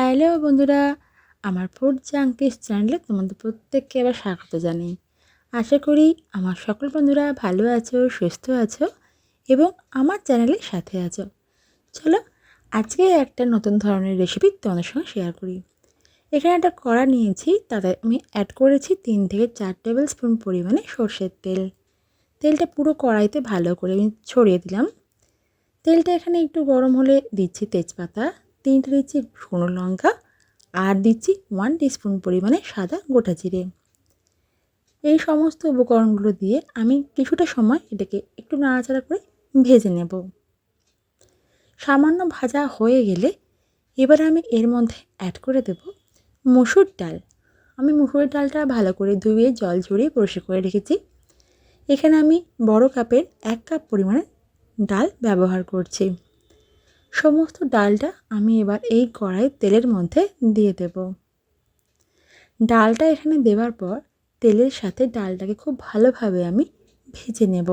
Hello বন্ধুরা, আমার food জাঙ্কিস চ্যানেলে তোমাদের প্রত্যেককে আবার স্বাগত জানাই। আশা করি আমার সকল বন্ধুরা ভালো আছো, সুস্থ আছো এবং আমার চ্যানেলের সাথে আছো। চলো আজকে একটা নতুন ধরনের রেসিপি তোমাদের সঙ্গে শেয়ার করি। এখানে একটা কড়া নিয়েছি, তাতে আমি অ্যাড করেছি 3 থেকে 4 টেবিল স্পুন পরিমাণে সর্ষের তেল। তেলটা পুরো কড়াইতে ভালো করে আমি ছড়িয়ে দিলাম। তেলটা এখানে একটু গরম হলে দিচ্ছি তেজপাতা, 3টে দিচ্ছি শুকনো লঙ্কা আর দিচ্ছি 1 টিস্পুন পরিমাণে সাদা গোটা জিরে। এই সমস্ত উপকরণগুলো দিয়ে আমি কিছুটা সময় এটাকে একটু নাড়াচাড়া করে ভেজে নেব। সামান্য ভাজা হয়ে গেলে এবার আমি এর মধ্যে অ্যাড করে দেব মসুর ডাল। আমি মসুরের ডালটা ভালো করে ধুয়ে জল ঝরিয়ে পরিষ্কার করে রেখেছি। এখানে আমি বড় কাপের 1 কাপ পরিমাণে ডাল ব্যবহার করছি। সমস্ত ডালটা আমি এবার এই কড়াইয়ের তেলের মধ্যে দিয়ে দেব। ডালটা এখানে দেওয়ার পর তেলের সাথে ডালটাকে খুব ভালোভাবে আমি ভেজে নেব।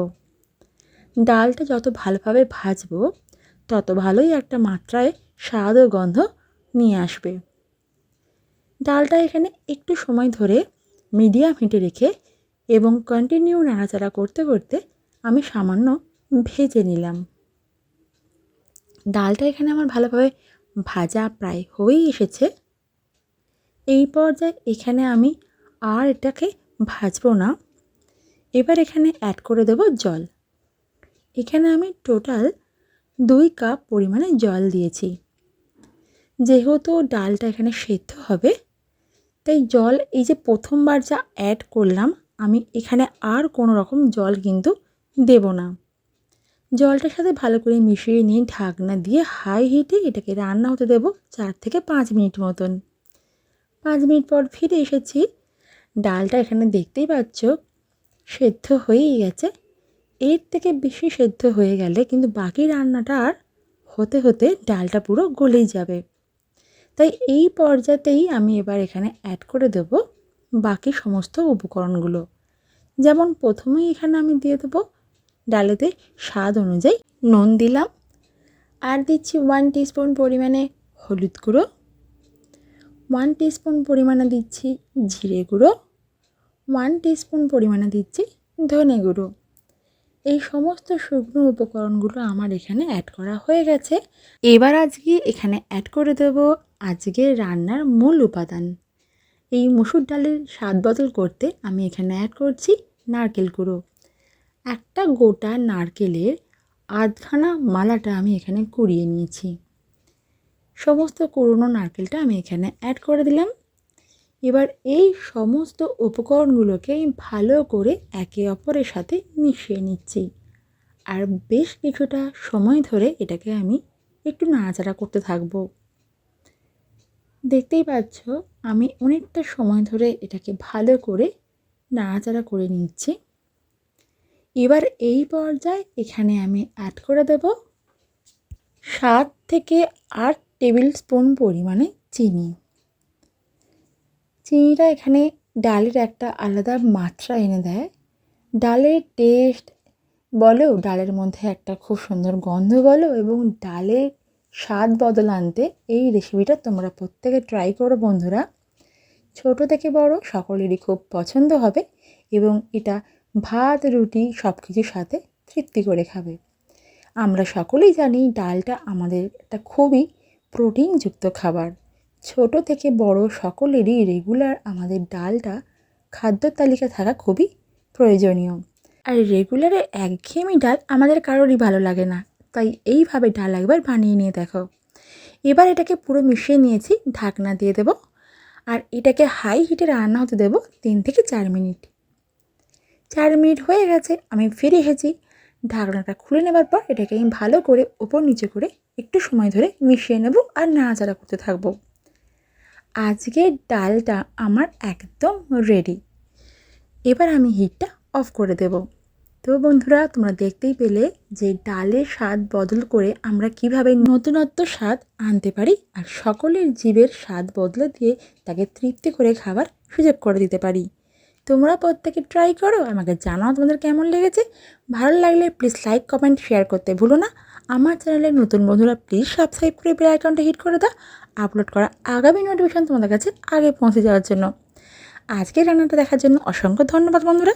ডালটা যত ভালোভাবে ভাজবো তত ভালোই একটা মাত্রায় স্বাদ ও গন্ধ নিয়ে আসবে। ডালটা এখানে একটু সময় ধরে মিডিয়াম হিটে রেখে এবং কন্টিনিউ নাড়াচাড়া করতে করতে আমি সামান্য ভেজে নিলাম। ডালটা এখানে আমার ভালোভাবে ভাজা প্রায় হয়েই এসেছে। এই পর্যায়ে এখানে আমি আর এটাকে ভাজবো না। এবার এখানে অ্যাড করে দেব জল। এখানে আমি টোটাল 2 কাপ পরিমাণে জল দিয়েছি। যেহেতু ডালটা এখানে সেদ্ধ হবে তাই জল এই যে প্রথমবার যা অ্যাড করলাম আমি এখানে আর কোনো রকম জল কিন্তু দেব না। জলটার সাথে ভালো করে মিশিয়ে নিয়ে ঢাকনা দিয়ে হাই হিটে এটাকে রান্না হতে দেব 4 থেকে 5 মিনিট মতন। 5 মিনিট পর ফিরে এসেছি। ডালটা এখানে দেখতেই পাচ্ছ সেদ্ধ হয়েই গেছে। এর থেকে বেশি সেদ্ধ হয়ে গেলে কিন্তু বাকি রান্নাটা আর হতে হতে ডালটা পুরো গলেই যাবে। তাই এই পর্যায়েতেই আমি এবার এখানে অ্যাড করে দেব বাকি সমস্ত উপকরণগুলো। যেমন প্রথমেই এখানে আমি দিয়ে দেবো ডালেতে স্বাদ অনুযায়ী নুন দিলাম, আর দিচ্ছি 1 টিস্পুন পরিমাণে হলুদ গুঁড়ো, 1 টিস্পুন পরিমাণে দিচ্ছি জিরে গুঁড়ো, 1 টিস্পুন পরিমাণে দিচ্ছি ধনে গুঁড়ো। এই সমস্ত শুকনো উপকরণগুলো আমার এখানে অ্যাড করা হয়ে গেছে। এবার আজকে এখানে অ্যাড করে দেব আজকের রান্নার মূল উপাদান। এই মসুর ডালের স্বাদ বদল করতে আমি এখানে অ্যাড করছি নারকেল গুঁড়ো। একটা গোটা নারকেলের আধখানা মালাটা আমি এখানে কুড়িয়ে নিয়েছি। সমস্ত কুড়োনো নারকেলটা আমি এখানে অ্যাড করে দিলাম। এবার এই সমস্ত উপকরণগুলোকে ভালো করে একে অপরের সাথে মিশিয়ে নিচ্ছি আর বেশ কিছুটা সময় ধরে এটাকে আমি একটু নাড়াচাড়া করতে থাকবো। দেখতেই পাচ্ছ আমি অনেকটা সময় ধরে এটাকে ভালো করে নাড়াচাড়া করে নিচ্ছি। এবার এই পর্যায়ে এখানে আমি অ্যাড করে দেব 7 থেকে 8 টেবিল স্পুন পরিমাণে চিনি। চিনিটা এখানে ডালের একটা আলাদা মাত্রা এনে দেয়। ডালের টেস্ট বলো, ডালের মধ্যে একটা খুব সুন্দর গন্ধ বলো এবং ডালের স্বাদ বদল আনতে এই রেসিপিটা তোমরা প্রত্যেকে ট্রাই করো বন্ধুরা। ছোট থেকে বড় সকলেরই খুব পছন্দ হবে এবং এটা ভাত রুটি সব কিছুর সাথে তৃপ্তি করে খাবে। আমরা সকলেই জানি ডালটা আমাদের একটা খুবই প্রোটিনযুক্ত খাবার। ছোট থেকে বড় সকলেরই রেগুলার আমাদের ডালটা খাদ্য তালিকা থাকা খুবই প্রয়োজনীয়। আর রেগুলারে একঘেয়েমি ডাল আমাদের কারোরই ভালো লাগে না, তাই এইভাবে ডাল একবার বানিয়ে নিয়ে দেখো। এবার এটাকে পুরো মিশিয়ে নিয়েছি, ঢাকনা দিয়ে দেব আর এটাকে হাই হিটে রান্না হতে দেব 3 থেকে 4 মিনিট। 4 মিনিট হয়ে গেছে, আমি ফিরে এসেছি। ঢাকনাটা খুলে নেবার পর এটাকে আমি ভালো করে ওপর নিচে করে একটু সময় ধরে মিশিয়ে নেব আর নাড়াচাড়া করতে থাকবো। আজকের ডালটা আমার একদম রেডি। এবার আমি হিটটা অফ করে দেব। তো বন্ধুরা তোমরা দেখতেই পেলে যে ডালের স্বাদ বদল করে আমরা কিভাবে নতুনত্ব স্বাদ আনতে পারি আর সকলের জীবের স্বাদ বদলে দিয়ে তাকে তৃপ্তি করে খাবার সুযোগ করে দিতে পারি। তোমরা প্রত্যেকে ট্রাই করো, আমাকে জানাও তোমাদের কেমন লেগেছে। ভালো লাগলে প্লিজ লাইক কমেন্ট শেয়ার করতে ভুলো না। আমার চ্যানেলের নতুন বন্ধুরা প্লিজ সাবস্ক্রাইব করে বেল আইকনটা হিট করে দাও আপলোড করা আগামী নোটিফিকেশন তোমাদের কাছে আগে পৌঁছে যাওয়ার জন্য। আজকের রান্নাটা দেখার জন্য অসংখ্য ধন্যবাদ বন্ধুরা।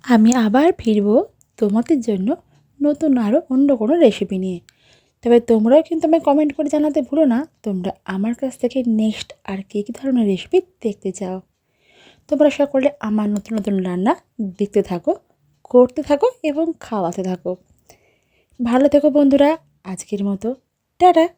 আমি আবার ফিরবো তোমাদের জন্য নতুন আরও অন্য কোনো রেসিপি নিয়ে। তবে তোমরাও কিন্তু আমায় কমেন্ট করে জানাতে ভুলো না তোমরা আমার কাছ থেকে নেক্সট আর কী কী ধরনের রেসিপি দেখতে চাও। তোমরা সকলে আমার নতুন নতুন রান্না দেখতে থাকো, করতে থাকো এবং খাওয়াতে থাকো। ভালো থেকো বন্ধুরা, আজকের মতো টাটা।